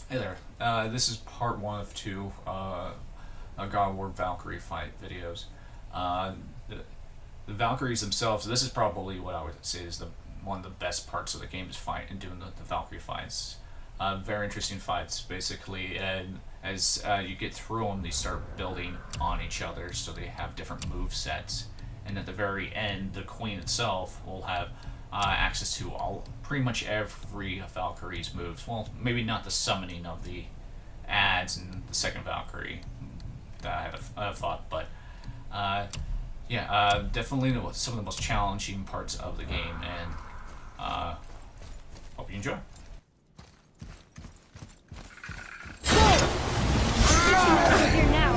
Hey there. This is part one of two GoW Valkyrie fight videos. The, the Valkyries themselves. This is probably what I would say is the one of the best parts of the game is fight and doing the Valkyrie fights. Very interesting fights, basically, and as you get through them, they start building on each other, so they have different move sets. And at the very end, the Queen itself will have access to pretty much every Valkyrie's moves. Well, maybe not the summoning of the ads in the second Valkyrie that I have fought, but definitely some of the most challenging parts of the game, and hope you enjoy. Over here now.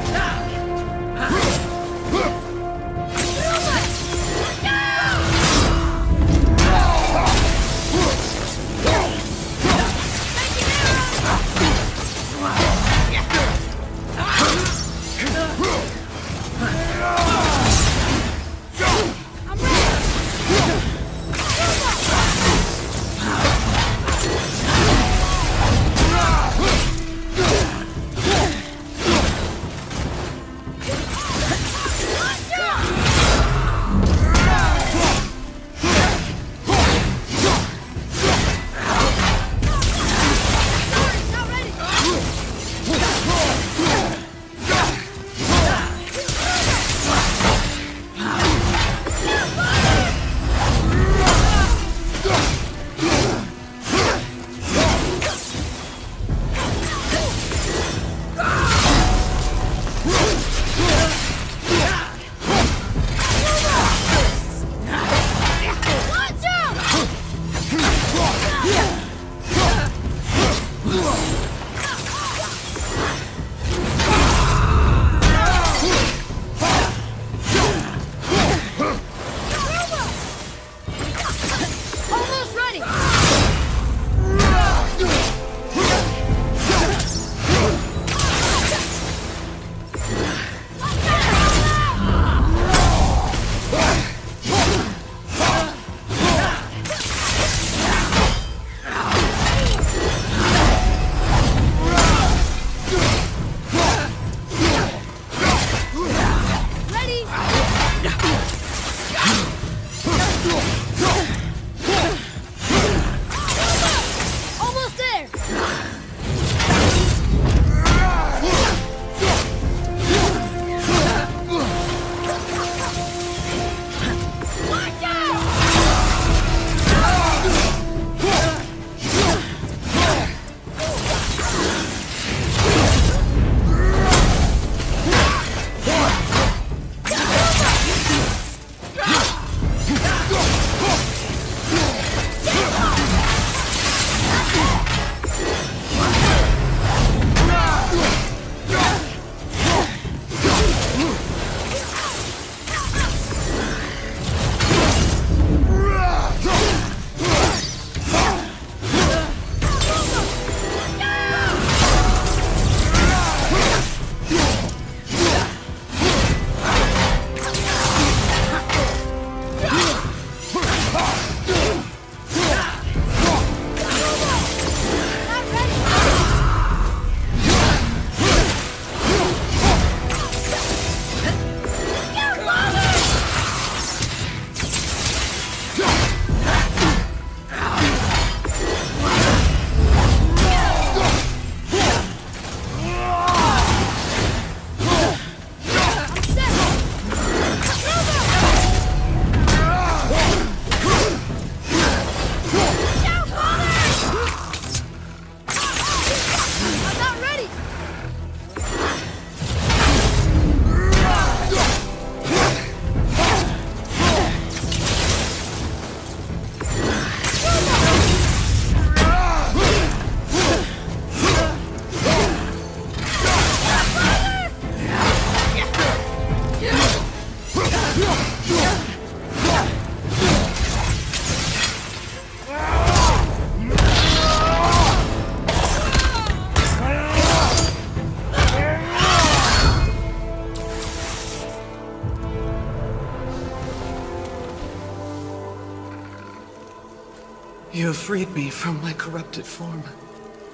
You have freed me from my corrupted form.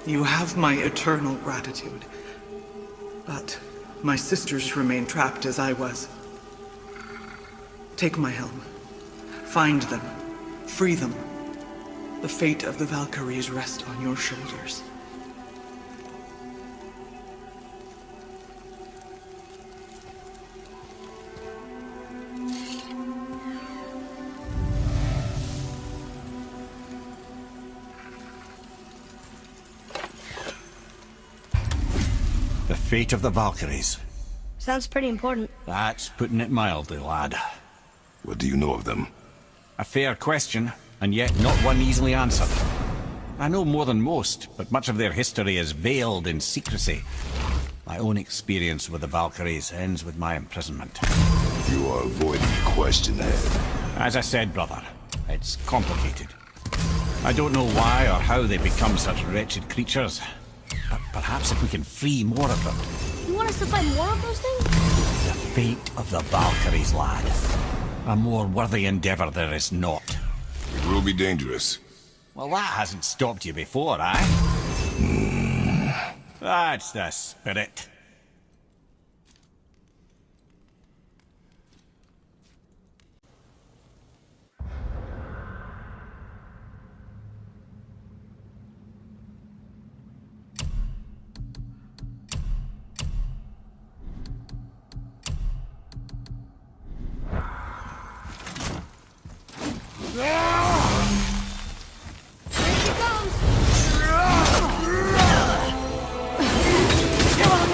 You have my eternal gratitude. But my sisters remain trapped as I was. Take my helm. Find them. Free them. The fate of the Valkyries rests on your shoulders. The fate of the Valkyries. Sounds pretty important. That's putting it mildly, lad. What do you know of them? A fair question, and yet not one easily answered. I know more than most, but much of their history is veiled in secrecy. My own experience with the Valkyries ends with my imprisonment. You are avoiding the question, Head. As I said, brother, it's complicated. I don't know why or how they become such wretched creatures. But perhaps if we can free more of them. You want us to fight more of those things? The fate of the Valkyries, lad. A more worthy endeavor there is not. It will be dangerous. Well, that hasn't stopped you before, eh? That's the spirit. Here she comes! Come on,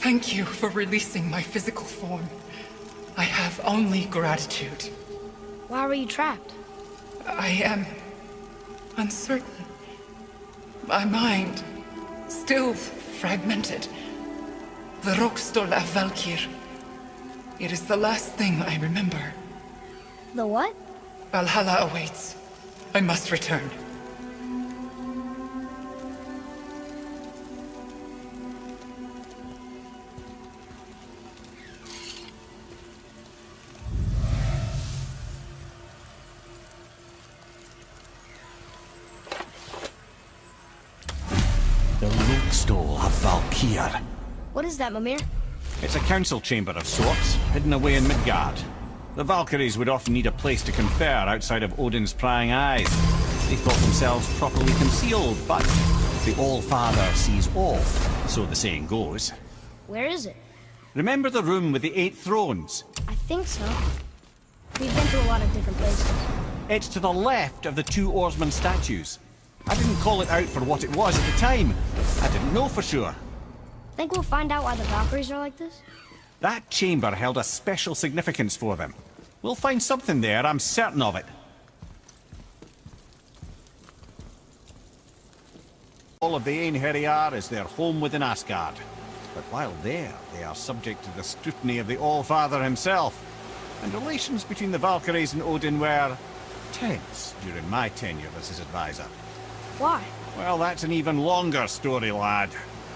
Thank you for releasing my physical form. I have only gratitude. Why were you trapped? I am uncertain. My mind still fragmented. The Rokstol of Valkyrie. It is the last thing I remember. The what? Valhalla awaits. I must return. The Rokstol of Valkyrie. What is that, Mimir? It's a council chamber of sorts, hidden away in Midgard. The Valkyries would often need a place to confer outside of Odin's prying eyes. They thought themselves properly concealed, but the All-Father sees all, so the saying goes. Where is it? Remember the room with the 8 thrones? I think so. We've been to a lot of different places. It's to the left of the 2 oarsman statues. I didn't call it out for what it was at the time. I didn't know for sure. Think we'll find out why the Valkyries are like this? That chamber held a special significance for them. We'll find something there, I'm certain of it. All of the Einherjar is their home within Asgard. But while there, they are subject to the scrutiny of the All-Father himself. And relations between the Valkyries and Odin were tense during my tenure as his advisor. Why? Well, that's an even longer story, lad.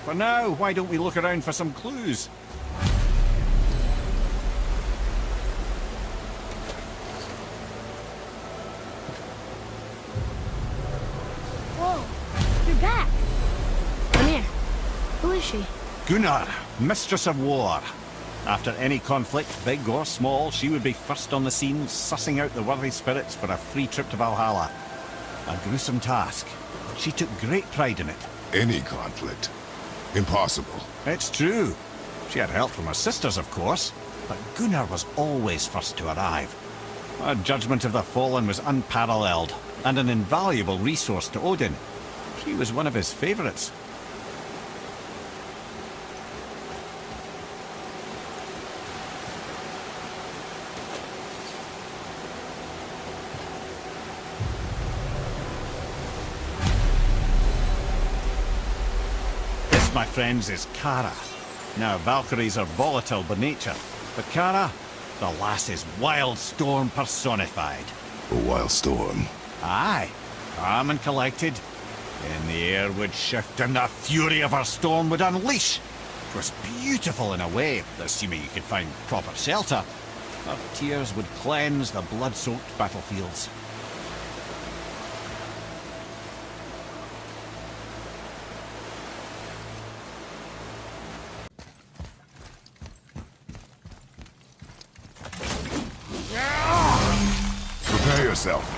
For now, why don't we look around for some clues? Whoa, you're back. Mimir, who is she? Gunnar, Mistress of War. After any conflict, big or small, she would be first on the scene, sussing out the worthy spirits for a free trip to Valhalla. A gruesome task. She took great pride in it. Any conflict. Impossible. It's true. She had help from her sisters, of course, but Gunnar was always first to arrive. Her judgment of the fallen was unparalleled, and an invaluable resource to Odin. She was one of his favorites. My friends, is Kara. Now, Valkyries are volatile by nature, but Kara, the lass is wild storm personified. A wild storm. Aye, calm and collected. Then the air would shift and the fury of her storm would unleash. It was beautiful in a way, assuming you could find proper shelter. Her tears would cleanse the blood-soaked battlefields. Prepare yourself.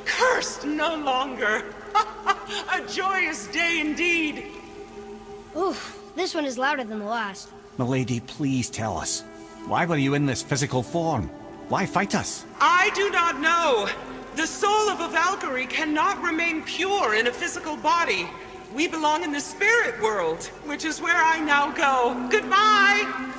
Cursed no longer. A joyous day indeed. Oof, this one is louder than the last. Milady, please tell us. Why were you in this physical form? Why fight us? I do not know. The soul of a Valkyrie cannot remain pure in a physical body. We belong in the spirit world, which is where I now go. Goodbye!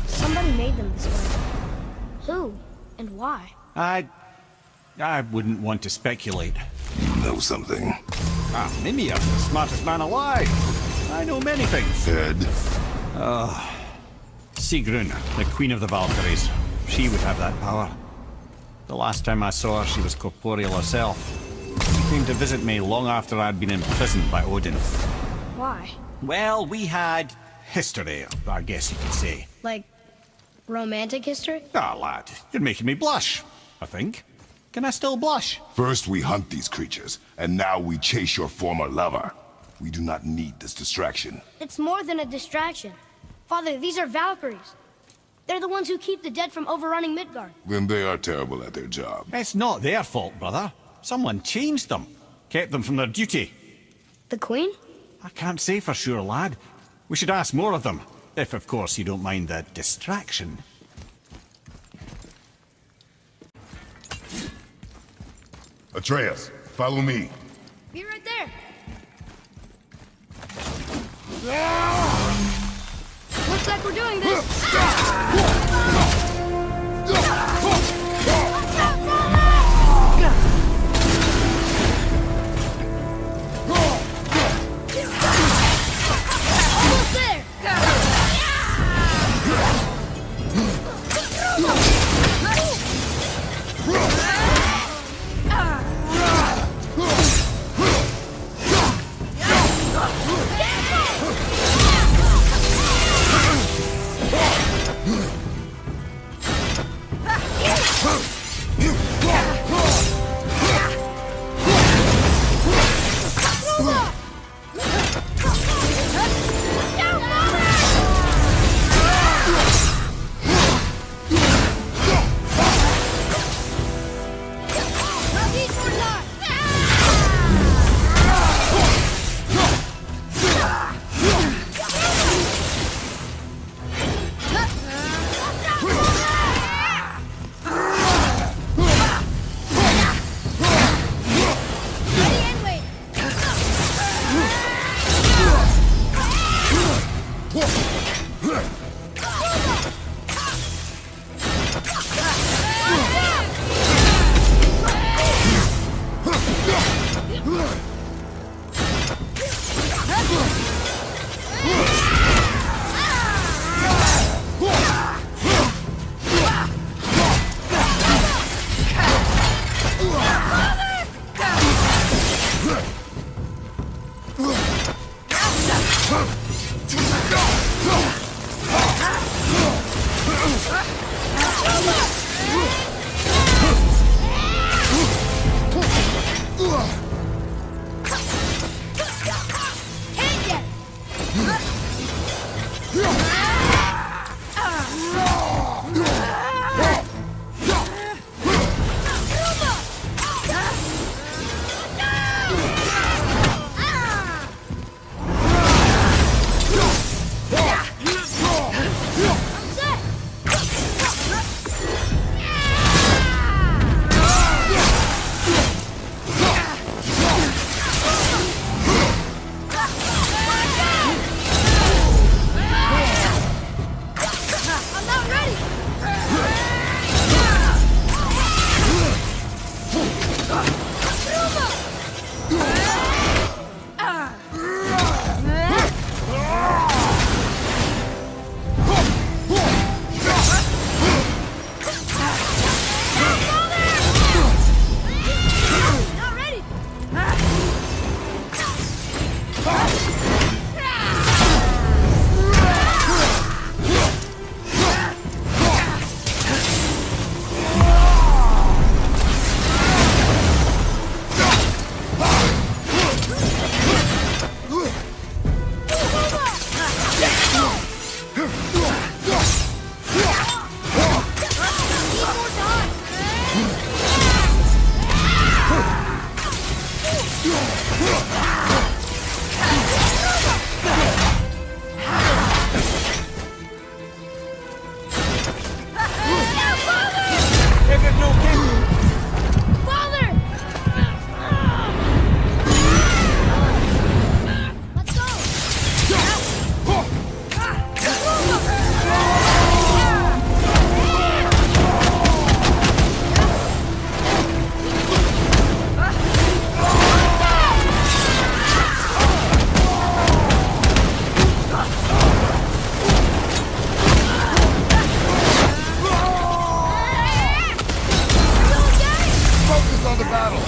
Somebody made them this way. Who? And why? I wouldn't want to speculate. You know something. Mimir, the smartest man alive. I know many things. Ed, Sigrun, the Queen of the Valkyries. She would have that power. The last time I saw her, she was corporeal herself. She came to visit me long after I'd been imprisoned by Odin. Why? Well, we had history, I guess you could say. Like, romantic history? Ah, lad, you're making me blush, I think. Can I still blush? first we hunt these creatures, and now we chase your former lover. We do not need this distraction. It's more than a distraction. Father, these are Valkyries. They're the ones who keep the dead from overrunning Midgard. Then they are terrible at their job. It's not their fault, brother. Someone changed them. Kept them from their duty. The Queen? I can't say for sure, lad. We should ask more of them. If, of course, you don't mind the distraction. Atreus, follow me. Be right there. Looks like we're doing this. Almost there. the battle!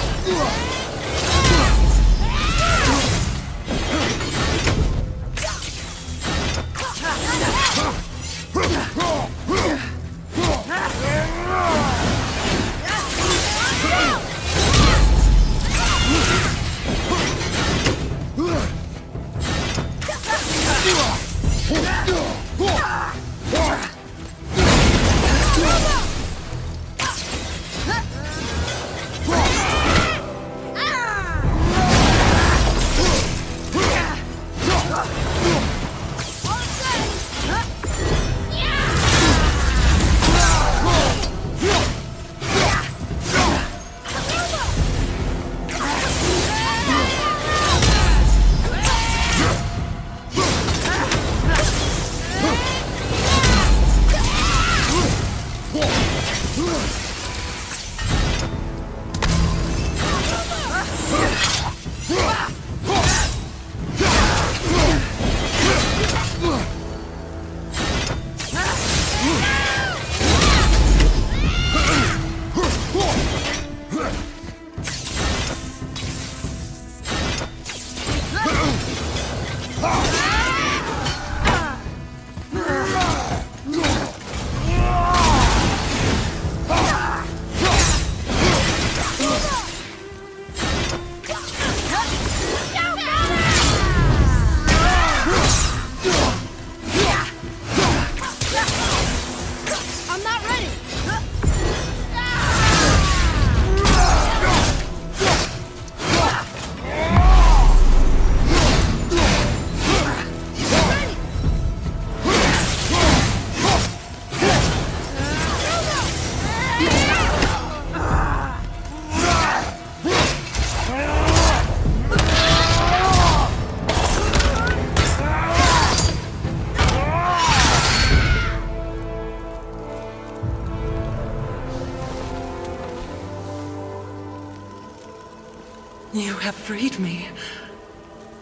You have freed me.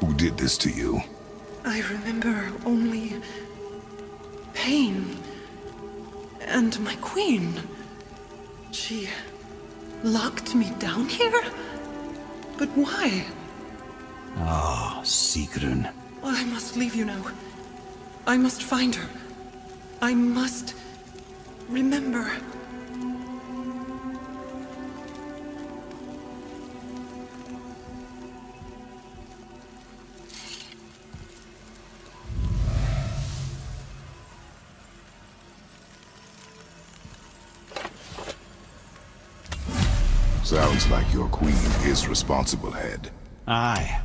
Who did this to you? I remember only pain and my queen. She locked me down here? But why? Ah, Sigrun. I must leave you now. I must find her. I must remember. Sounds like your queen is responsible, Head. Aye.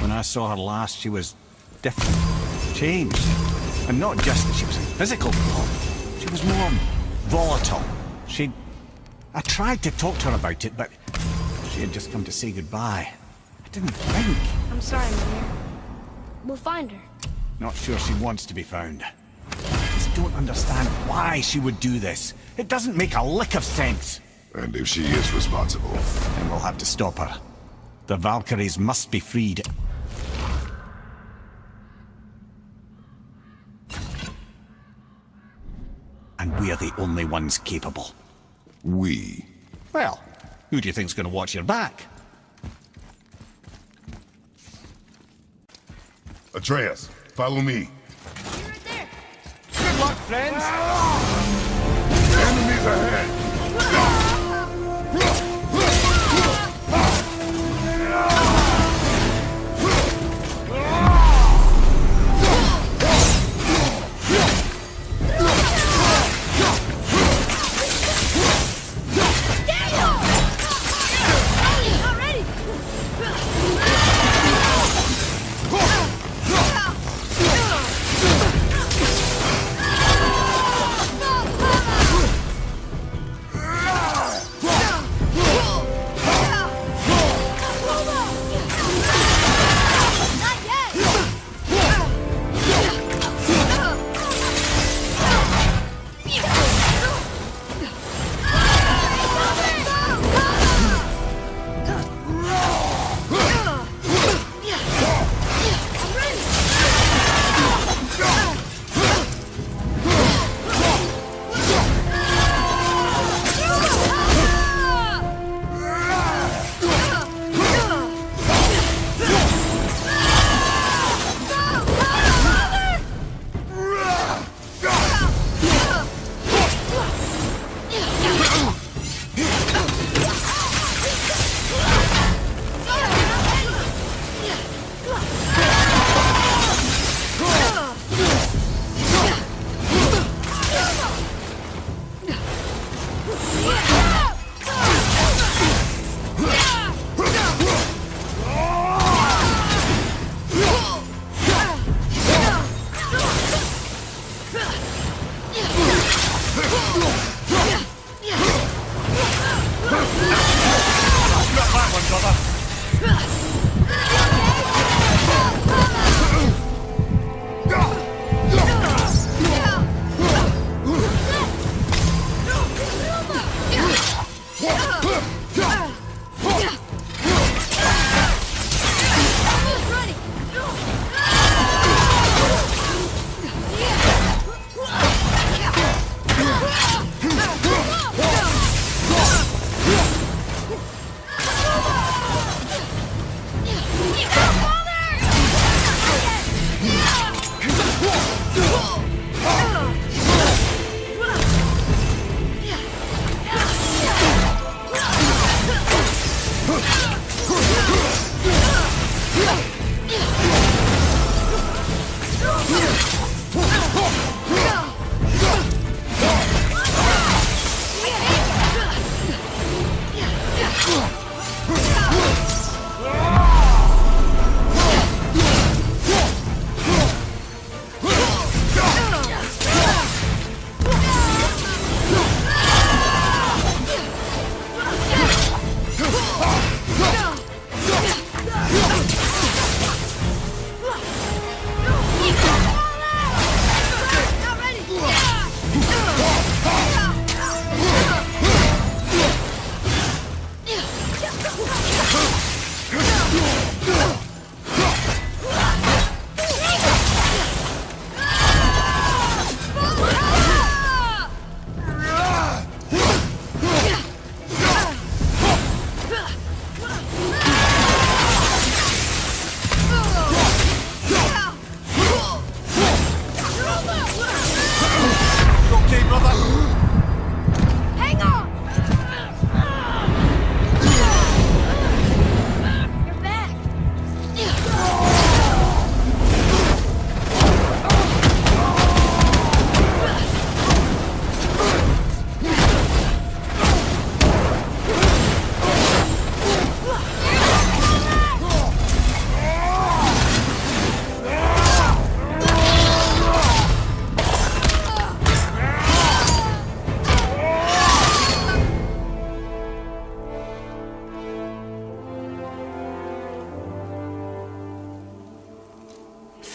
When I saw her last, she was different. Changed. And not just that she was in physical form. She was more volatile. I tried to talk to her about it, but she had just come to say goodbye. I didn't think. I'm sorry, Mimir. We'll find her. Not sure she wants to be found. I just don't understand why she would do this. It doesn't make a lick of sense. And if she is responsible, Then we'll have to stop her. The Valkyries must be freed. And we're the only ones capable. we... Well, who do you think's gonna watch your back? Atreus, follow me. You're right there. Good luck, friends! Enemies ahead!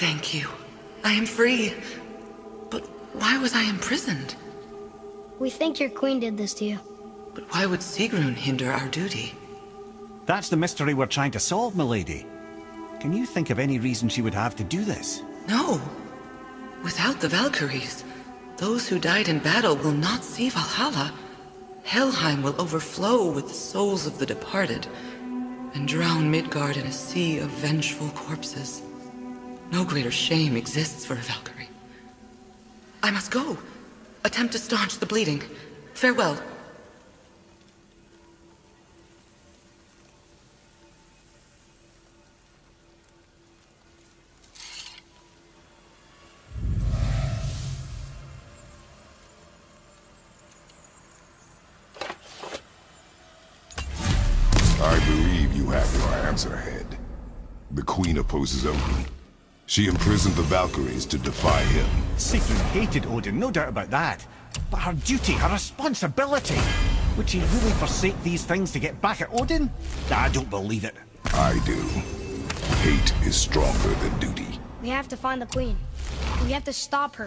Thank you. I am free. But why was I imprisoned? We think your queen did this to you. But why would Sigrun hinder our duty? That's the mystery we're trying to solve, milady. Can you think of any reason she would have to do this? No. Without the Valkyries, those who died in battle will not see Valhalla. Helheim will overflow with the souls of the departed, and drown Midgard in a sea of vengeful corpses. No greater shame exists for a Valkyrie. I must go. Attempt to staunch the bleeding. Farewell. I believe you have your answer, Head. The Queen opposes Odin. She imprisoned the Valkyries to defy him. Sigrun hated Odin, no doubt about that. But her duty, her responsibility. Would she really forsake these things to get back at Odin? I don't believe it. I do. Hate is stronger than duty. We have to find the queen. We have to stop her.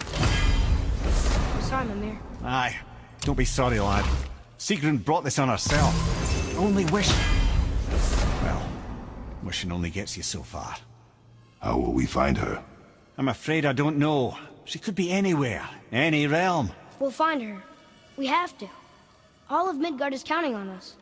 I'm sorry, Mimir. Aye. Don't be sorry, lad. Sigrun brought this on herself. Only wish... Well, wishing only gets you so far. How will we find her? I'm afraid I don't know. She could be anywhere, any realm. We'll find her. We have to. All of Midgard is counting on us.